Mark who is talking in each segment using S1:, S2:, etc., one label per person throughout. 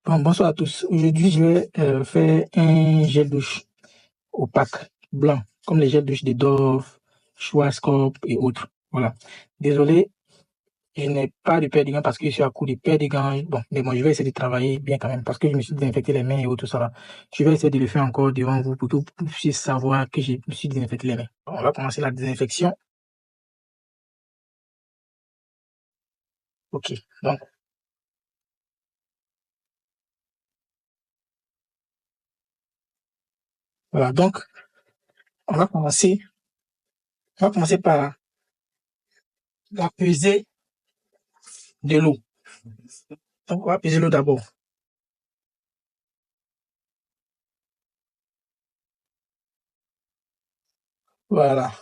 S1: Bon, bonsoir à tous. Aujourd'hui, je vais faire un gel douche opaque, blanc, comme les gels douche de Dove, Schwarzkopf et autres. Voilà. Désolé, je n'ai pas de paire de gants parce que je suis à court de paire de gants. Bon, mais bon, je vais essayer de travailler bien quand même parce que je me suis désinfecté les mains et autres, tout ça là. Je vais essayer de le faire encore devant vous pour que vous puissiez savoir que je me suis désinfecté les mains. Bon, on va commencer la désinfection. Ok. Donc, voilà. Donc, on va commencer, on va commencer par la pesée de l'eau. Donc, on va peser l'eau d'abord. Voilà.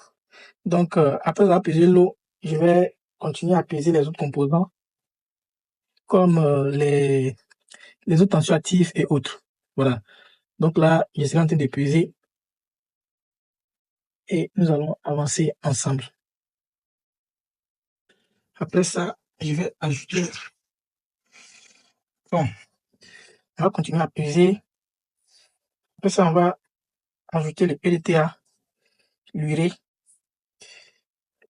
S1: Donc, après avoir pesé l'eau, je vais continuer à peser les autres composants comme les autres tensioactifs et autres. Voilà. Donc là, je suis en train de peser et nous allons avancer ensemble. Après ça, je vais ajouter. Bon, on va continuer à peser. Après ça, on va ajouter le PDTA, l'urée.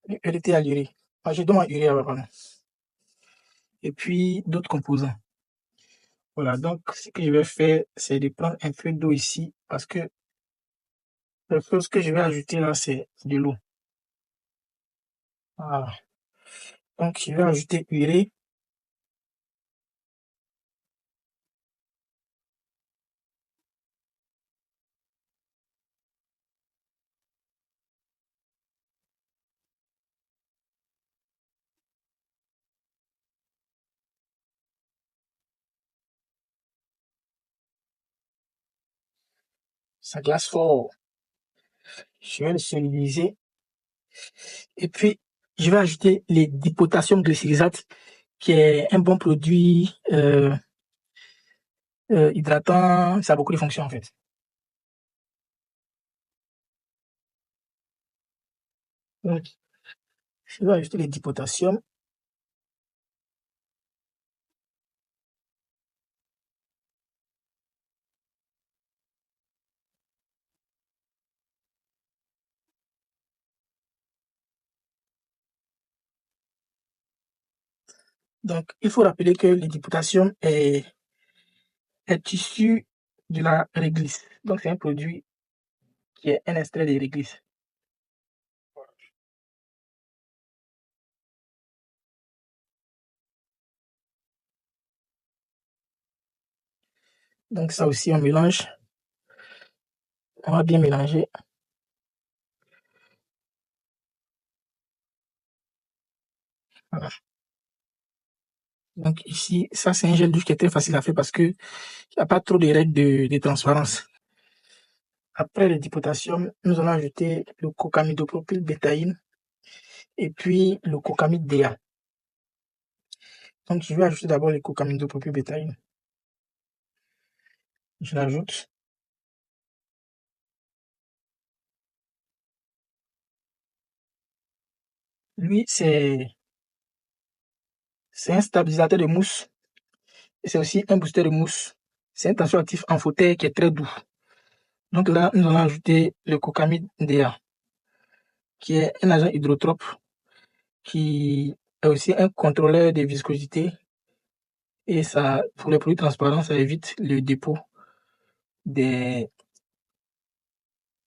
S1: Le PDTA, l'urée. Ah, je donne l'urée, pardon. Et puis d'autres composants. Voilà, donc ce que je vais faire, c'est de prendre un peu d'eau ici parce que la chose que je vais ajouter là, c'est de l'eau. Voilà. Donc, je vais ajouter urée. Ça glace fort. Je vais le solidiser. Et puis, je vais ajouter les dipotassium glycyrrhizate, qui est un bon produit hydratant. Ça a beaucoup de fonctions, en fait. Donc, je vais ajouter les dipotassium. Donc, il faut rappeler que le dipotassium est issu de la réglisse. Donc, c'est un produit qui est un extrait de réglisse. Donc, ça aussi, on mélange. On va bien mélanger. Voilà. Donc, ici, ça, c'est un gel douche qui est très facile à faire parce que il n'y a pas trop de règles de transparence. Après le dipotassium, nous allons ajouter le cocamidopropylbétaïne et puis le cocamide DA. Donc, je vais ajouter d'abord le cocamidopropylbétaïne. Je l'ajoute. Lui, c'est un stabilisateur de mousse et c'est aussi un booster de mousse. C'est un tensioactif amphotère qui est très doux. Donc là, nous allons ajouter le cocamide DA, qui est un agent hydrotrope qui est aussi un contrôleur de viscosité. Et ça, pour les produits transparents, ça évite le dépôt des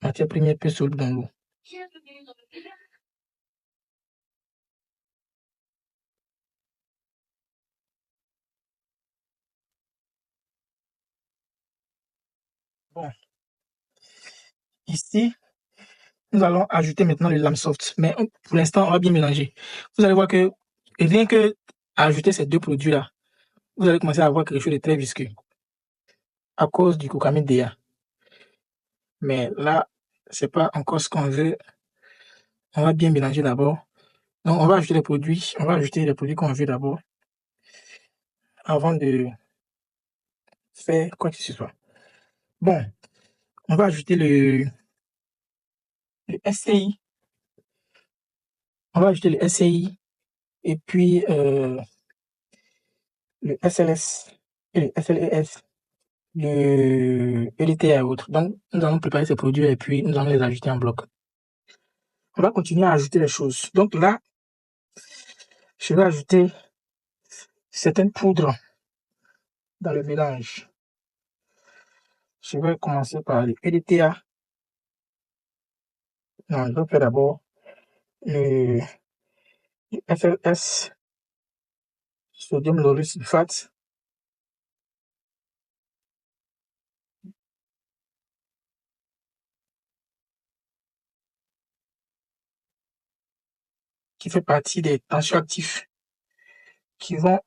S1: matières premières peu solubles dans l'eau. Bon, ici, nous allons ajouter maintenant le lame soft. Mais pour l'instant, on va bien mélanger. Vous allez voir que rien que ajouter ces deux produits-là, vous allez commencer à avoir quelque chose de très visqueux à cause du cocamide DA. Mais là, c'est pas encore ce qu'on veut. On va bien mélanger d'abord. Donc, on va ajouter les produits. On va ajouter les produits qu'on veut d'abord avant de faire quoi que ce soit. Bon, on va ajouter le SCI. On va ajouter le SCI et puis le SLS. et le SLES, le EDTA et autres. Donc, nous allons préparer ces produits et puis nous allons les ajouter en bloc. On va continuer à ajouter les choses. Donc là, je vais ajouter certaines poudres dans le mélange. Je vais commencer par le EDTA. Non, je vais faire d'abord le FLS, sodium lauryl sulfate. Qui fait partie des tensioactifs qui vont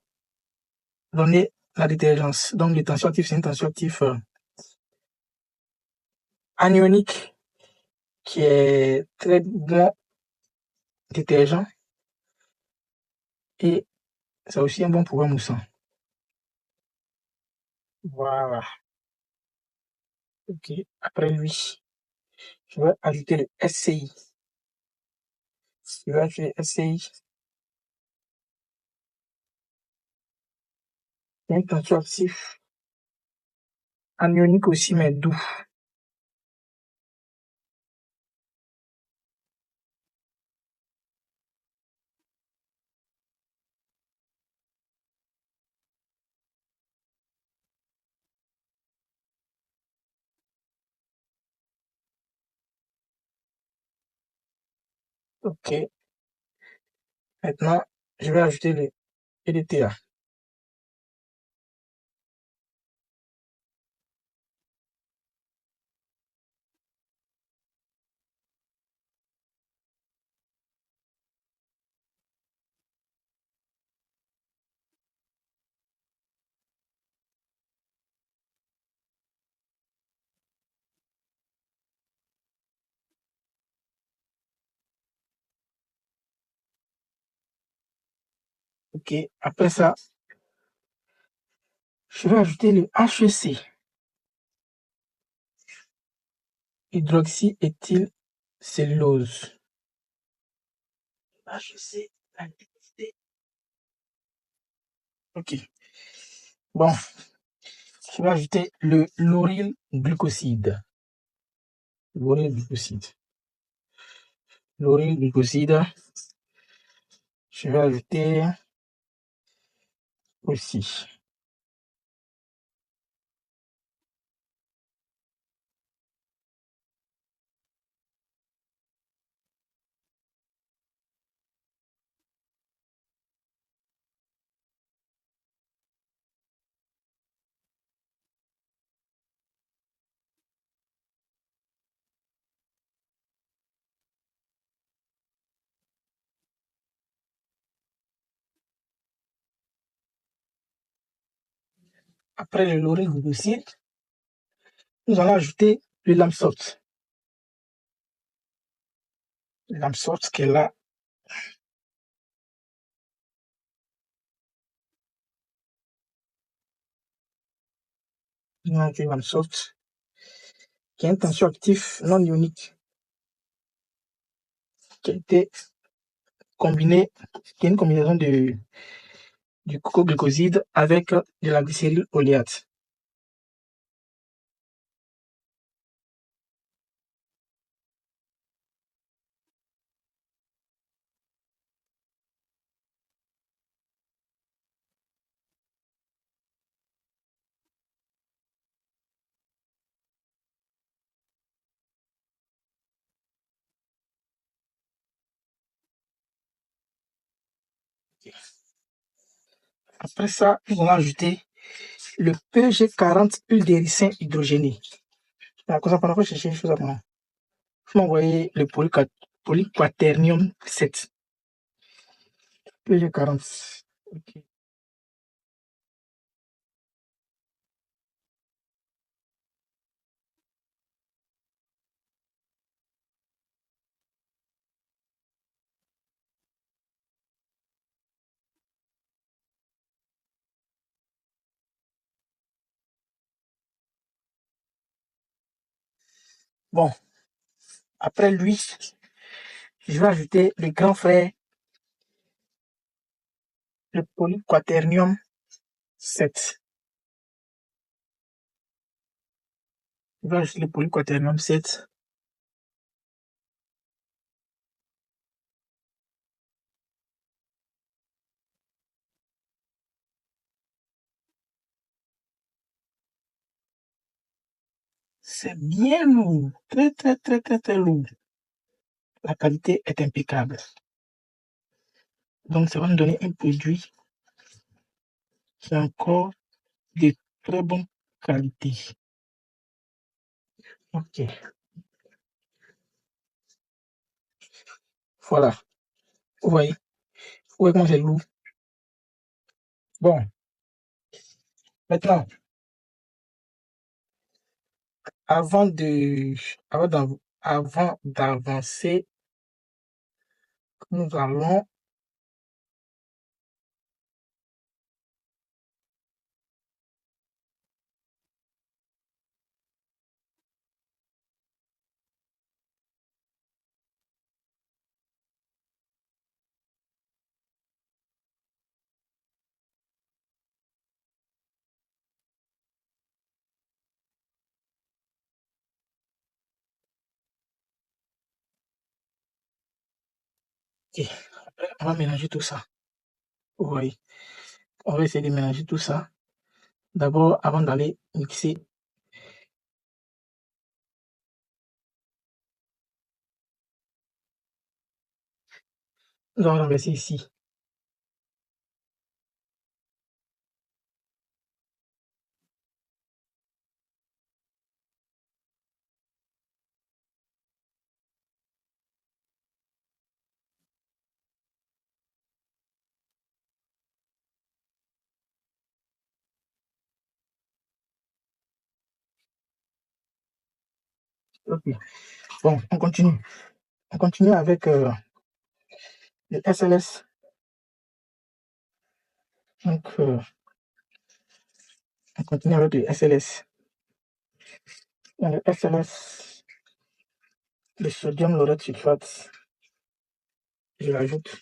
S1: donner la détergence. Donc, le tensioactif, c'est un tensioactif anionique qui est très bon détergent et c'est aussi un bon pour un moussant. Voilà. Ok. Après lui, je vais ajouter le SCI. Je vais ajouter le SCI. C'est un tensioactif anionique aussi, mais doux. Ok. Maintenant, je vais ajouter le EDTA. Ok. Après ça, je vais ajouter le HEC. Hydroxyéthylcellulose. HEC. Ok. Bon, je vais ajouter le lauryl glucoside. Lauryl glucoside. Lauryl glucoside. Je vais ajouter aussi. Après le lauryl glucoside, nous allons ajouter le Lamsoft. Le Lamsoft qui est là. Nous allons ajouter le Lamsoft qui est un tensioactif non ionique qui a été combiné, qui est une combinaison du cocoglucoside avec de la glycéryle oléate. Après ça, nous allons ajouter le PG40 huile d'éricin hydrogénée. Pendant que je cherche une chose à moi, je m'envoyer le polyquaternium 7. PG40. Ok. Bon, après lui, je vais ajouter le grand frère, le polyquaternium 7. Je vais ajouter le polyquaternium 7. C'est bien lourd, très, très, très, très, très lourd. La qualité est impeccable. Donc, ça va nous donner un produit qui est encore de très bonne qualité. Ok. Voilà. Vous voyez comment c'est lourd. Bon, maintenant, avant d'avancer, nous allons ok, on va mélanger tout ça. Vous voyez, on va essayer de mélanger tout ça. D'abord, avant d'aller mixer, nous allons renverser ici. Ok. Bon, on continue. On continue avec le SLS. Donc, on continue avec le SLS. Dans le SLS, le sodium laureth sulfate, je l'ajoute.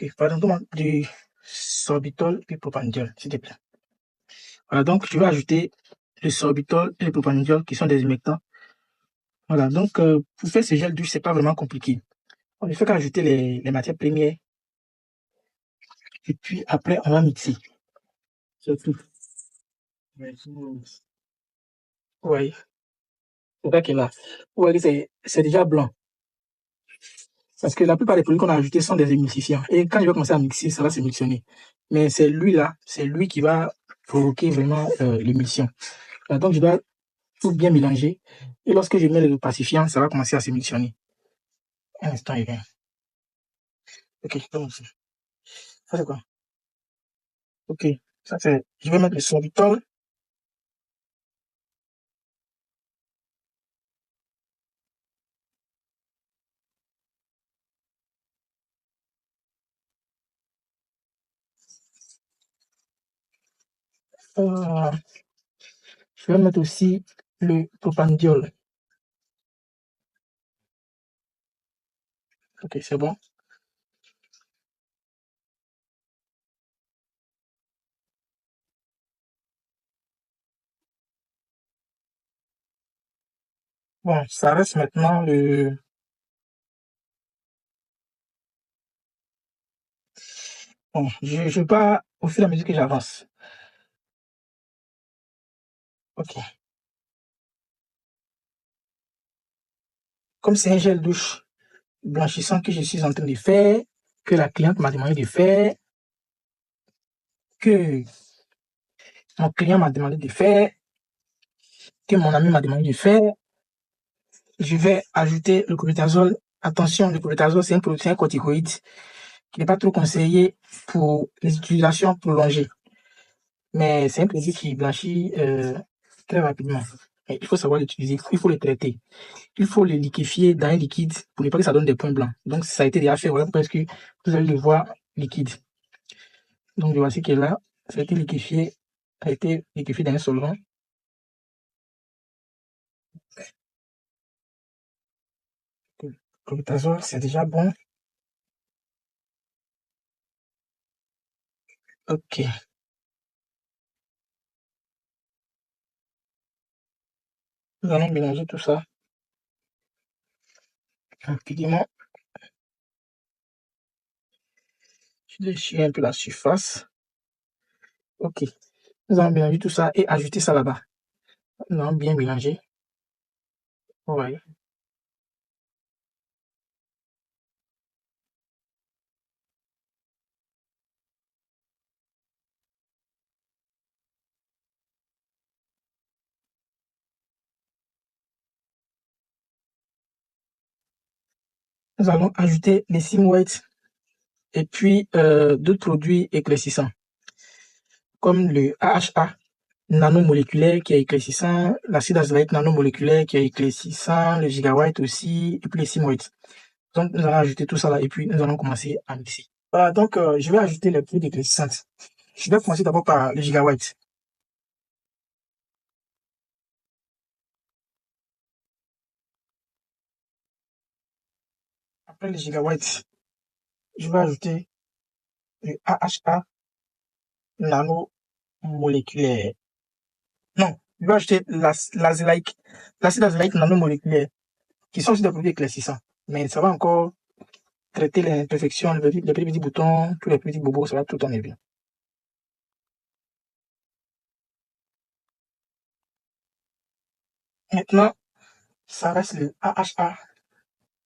S1: Ok, pardon, du sorbitol et propandiol, s'il te plaît. Voilà, donc je vais ajouter le sorbitol et le propandiol qui sont des humectants. Voilà, donc pour faire ce gel douche, c'est pas vraiment compliqué. On ne fait qu'ajouter les matières premières et puis après on va mixer. C'est tout. Oui, c'est ça qui est là. Vous voyez, c'est déjà blanc. Parce que la plupart des produits qu'on a ajoutés sont des émulsifiants. Et quand je vais commencer à mixer, ça va s'émulsionner. Mais c'est lui qui va provoquer vraiment l'émulsion. Donc je dois tout bien mélanger. Et lorsque je mets le pacifiant, ça va commencer à s'émulsionner. Un instant, il vient. Ok, donc ça c'est quoi? Ok, ça c'est. Je vais mettre le sorbitol. Euh, je vais mettre aussi le propandiol. Ok, c'est bon. Bon, ça reste maintenant le. Bon, je pars au fur et à mesure que j'avance. Ok. Comme c'est un gel douche blanchissant que je suis en train de faire, que la cliente m'a demandé de faire, que mon client m'a demandé de faire, que mon ami m'a demandé de faire, je vais ajouter le clobétasol. Attention, le clobétasol, c'est un corticoïde qui n'est pas trop conseillé pour les utilisations prolongées. Mais c'est un produit qui blanchit très rapidement. Et il faut savoir l'utiliser, il faut le traiter. Il faut le liquéfier dans un liquide pour ne pas que ça donne des points blancs. Donc, ça a été déjà fait, voilà parce que vous allez le voir liquide. Donc, voici qu'il est là. Ça a été liquéfié dans un solvant. Le clobétasol, c'est déjà bon. Ok. Nous allons mélanger tout ça rapidement. Je déchire un peu la surface. Ok. Nous allons mélanger tout ça et ajouter ça là-bas. Nous allons bien mélanger. Vous voyez. Nous allons ajouter les Sim White et puis d'autres produits éclaircissants comme le AHA nanomoléculaire qui est éclaircissant, l'acide azelaique nanomoléculaire qui est éclaircissant, le gigawatt aussi, et puis les Sim White. Donc nous allons ajouter tout ça là et puis nous allons commencer à mixer. Voilà, donc je vais ajouter les produits éclaircissants. Je vais commencer d'abord par le gigawatt. Après le gigawatt, je vais ajouter le AHA nanomoléculaire. Non, je vais ajouter l'acide azelaique nanomoléculaire, qui sont aussi des produits éclaircissants. Mais ça va encore traiter les imperfections, les petits boutons, tous les petits bobos, ça va tout enlever bien. Maintenant, ça reste le AHA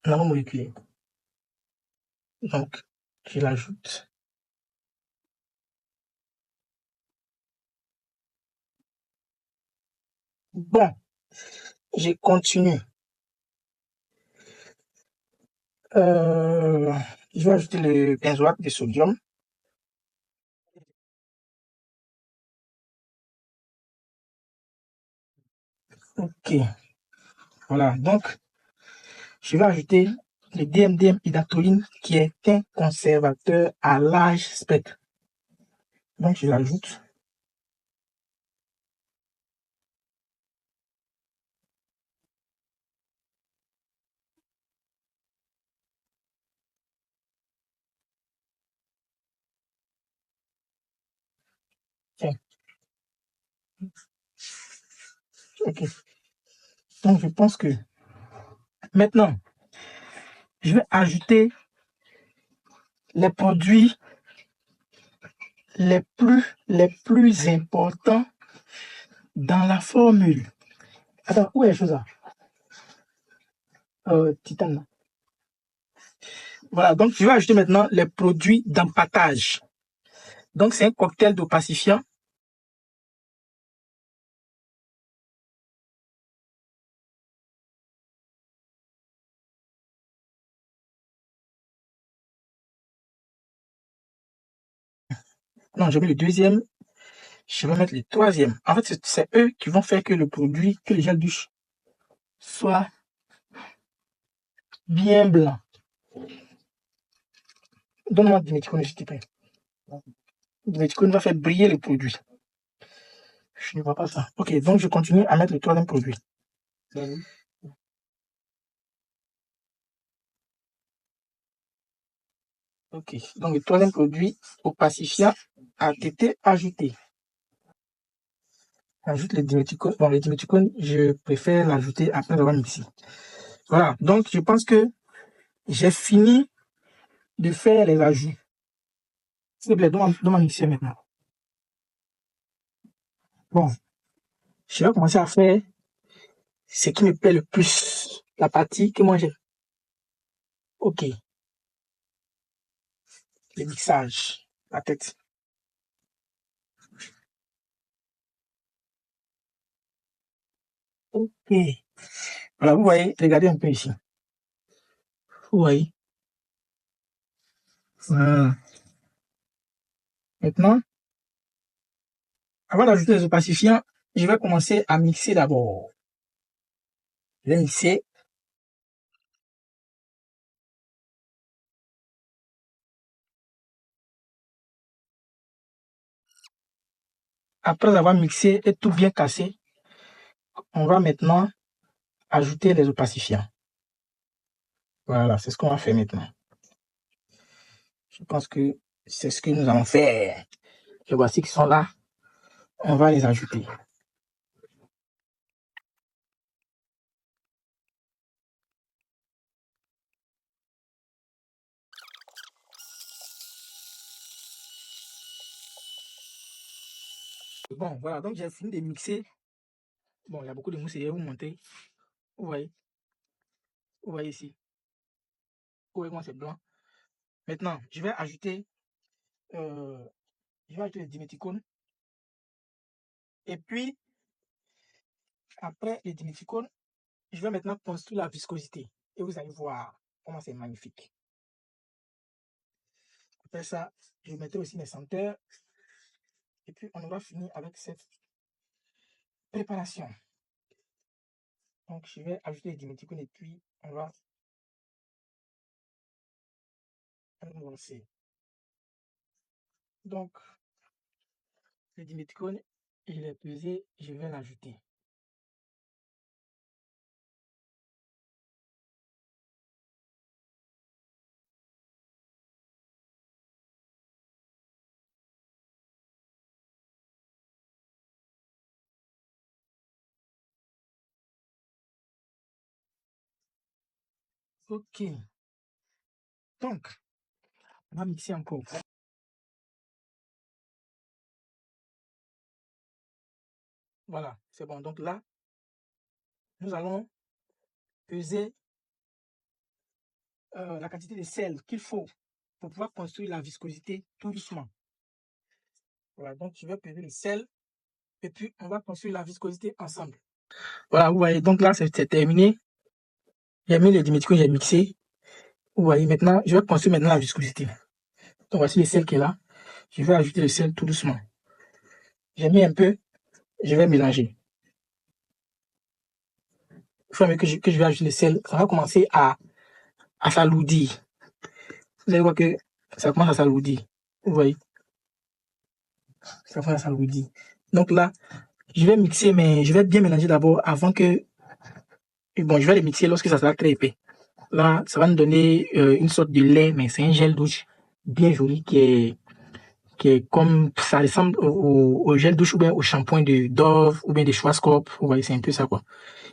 S1: nanomoléculaire. Donc, je l'ajoute. Bon, je continue. Euh, je vais ajouter le benzoate de sodium. Ok, voilà. Donc, je vais ajouter le DMDM hydatoline qui est un conservateur à large spectre. Donc, je l'ajoute. Tiens, ok. Donc, je pense que maintenant, je vais ajouter les produits les plus importants dans la formule. Attends, où est la chose là? Titane. Voilà, donc je vais ajouter maintenant les produits d'empâtage. Donc c'est un cocktail d'opacifiant. Non, je mets le deuxième. Je vais mettre le troisième. En fait, c'est eux qui vont faire que le produit, que le gel douche soit bien blanc. Donne-moi du méticone, s'il te plaît. Du méticone va faire briller le produit. Je ne vois pas ça. Ok, donc je continue à mettre le troisième produit. Ok, donc le troisième produit opacifiant a été ajouté. J'ajoute le diméticone. Bon, le diméticone, je préfère l'ajouter après avoir mixé. Voilà, donc je pense que j'ai fini de faire les ajouts. S'il te plaît, donne-moi mixer maintenant. Bon, je vais commencer à faire ce qui me plaît le plus, la partie que moi j'aime. Ok, le mixage, la tête. Ok, Voilà, vous voyez, regardez un peu ici. Vous voyez. Voilà. Maintenant, avant d'ajouter les opacifiants, je vais commencer à mixer d'abord. Je vais mixer. Après avoir mixé et tout bien cassé, on va maintenant ajouter les opacifiants. Voilà, c'est ce qu'on va faire maintenant. Je pense que c'est ce que nous allons faire. Et voici qu'ils sont là. On va les ajouter. Bon, voilà, donc j'ai fini de mixer. Bon, il y a beaucoup de mousse, je vais vous montrer. Vous voyez ici. Vous voyez comment c'est blanc. Maintenant, je vais ajouter le diméthicone. Et puis, après le diméthicone, je vais maintenant construire la viscosité. Et vous allez voir comment c'est magnifique. Après ça, je mettrai aussi mes senteurs. Et puis, on aura fini avec cette préparation. Donc, je vais ajouter le diméthicone et puis on va lancer. Donc, le diméthicone, il est pesé, je vais l'ajouter. Ok. Donc, on va mixer encore. Voilà, c'est bon. Donc là, nous allons peser la quantité de sel qu'il faut pour pouvoir construire la viscosité tout doucement. Voilà, donc je vais peser le sel et puis on va construire la viscosité ensemble. Voilà, vous voyez, donc là c'est terminé. J'ai mis le diméthicone, j'ai mixé. Vous voyez, maintenant, je vais construire maintenant la viscosité. Donc voici le sel qui est là. Je vais ajouter le sel tout doucement. J'ai mis un peu, je vais mélanger. Au fur et à mesure que je vais ajouter le sel, ça va commencer à s'alourdir. Vous allez voir que ça commence à s'alourdir. Vous voyez, ça commence à s'alourdir. Donc là, je vais mixer, mais je vais bien mélanger d'abord avant que... Bon, je vais les mixer lorsque ça sera très épais. Là, ça va nous donner une sorte de lait, mais c'est un gel douche bien joli qui est comme... Ça ressemble au gel douche ou bien au shampoing de Dove ou bien de Schwarzkopf. Vous voyez, c'est un peu ça, quoi.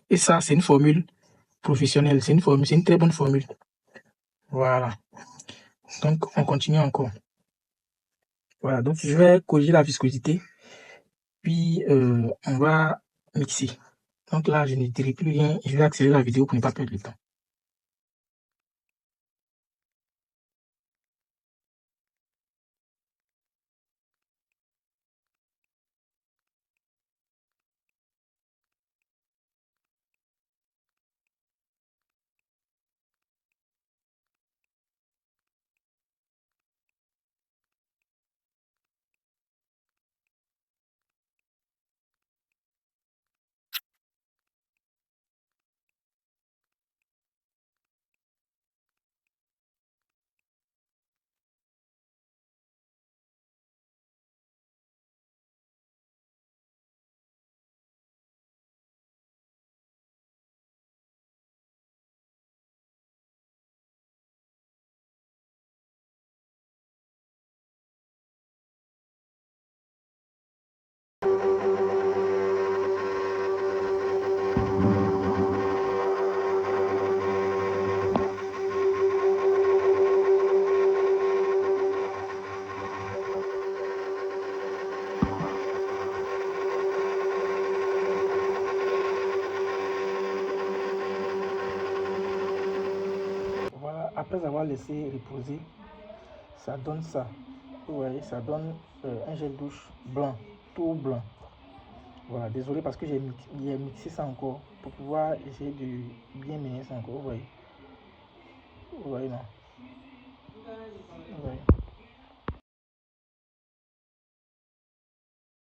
S1: Et ça, c'est une formule professionnelle. C'est une très bonne formule. Voilà. Donc, on continue encore. Voilà, donc je vais corriger la viscosité. Puis, on va mixer. Donc là, je ne dirai plus rien. Je vais accélérer la vidéo pour ne pas perdre le temps. Voilà, après avoir laissé reposer, ça donne ça. Vous voyez, ça donne un gel douche blanc, tout blanc. Voilà, désolé parce que j'ai mixé ça encore pour pouvoir essayer de bien mener ça encore. Vous voyez, non?